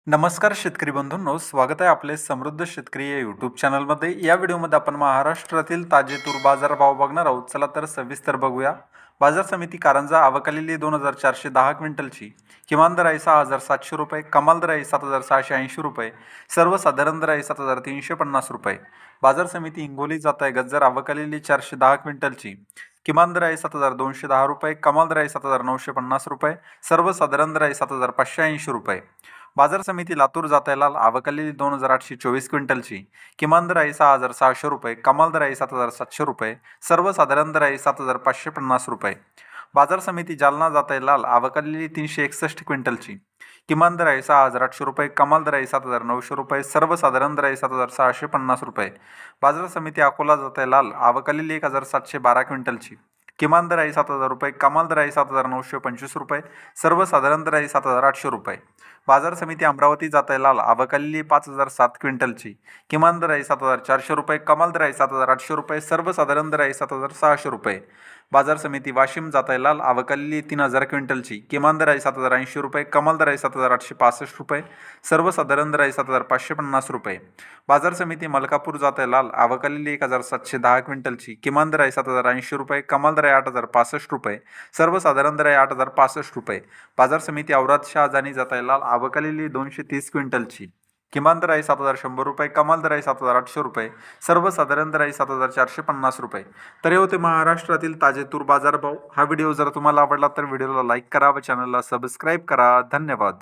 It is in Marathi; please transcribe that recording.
नमस्कार शेतकरी बंधूंनो, स्वागत आहे आपले समृद्ध शेतकरी या यूट्यूब चॅनलमध्ये. या व्हिडिओमध्ये आपण महाराष्ट्रातील ताजे तूर बाजारभाव बघणार आहोत. चला तर सविस्तर बघूया. बाजार समिती कारंजा आवकालेली 2410 क्विंटलची. किमान दर आहे 6700 रुपये, कमाल दर आहे 7680 रुपये, सर्वसाधारण दर आहे 7350 रुपये. बाजार समिती हिंगोली जात आहे गज्जर आवकालेली 410 क्विंटलची. किमान दर आहे 7210 रुपये, कमाल दर आहे 7950 रुपये, सर्वसाधारण दर आहे 7580 रुपये. बाजार समिती लातूर जातायलाल आवकालेली 2824 क्विंटलची. किमान दर आहे 6600 रुपये, कमाल दर आहे 7700 रुपये, सर्वसाधारण दर आहे 7550 रुपये. बाजार समिती जालना जातायलाल आवकालेली 361 क्विंटलची. किमान दर आहे 6800 रुपये, कमाल दर आहे 7900 रुपये, सर्वसाधारण दर आहे 7650 रुपये. बाजार समिती अकोला जातायलाल आवकालेली 1712 क्विंटलची. किमान दर आहे 7000 रुपये, कमाल दर आहे 7925 रुपये, सर्वसाधारण दर आहे 7800 रुपये. बाजार समिती अमरावती जातायलाल आवकालेली 5007 क्विंटलची. किमान दर आहे 7400 रुपये, कमाल दर आहे 7800 रुपये, सर्वसाधारण दर आहे 7600 रुपये. बाजार समिती वाशिम जातायलाल आवकालेली 3000 क्विंटलची. किमान दर आहे 7080 रुपये, कमाल दर आहे 7865 रुपये, सर्वसाधारण दर आहे 7550 रुपये. बाजार समिती मलकापूर जातायलाल आवकालेली 1710 क्विंटलची. किमान दर आहे 7080 रुपये, कमाल दर आहे 8065 रुपये, सर्वसाधारण दर आहे 8065 रुपये. बाजार समिती औराद शहाजानी जातायलाल आवकालेली 230 क्विंटलची. किमान दर आहे 7100 रुपये, कमाल दर आहे 7800 रुपये, सर्वसाधारण दर आहे 7450 रुपये. तर हे होते महाराष्ट्रातील ताजे तूर बाजारभाव. हा व्हिडिओ जर तुम्हाला आवडला तर व्हिडिओला लाईक करा व चॅनलला सबस्क्राईब करा. धन्यवाद.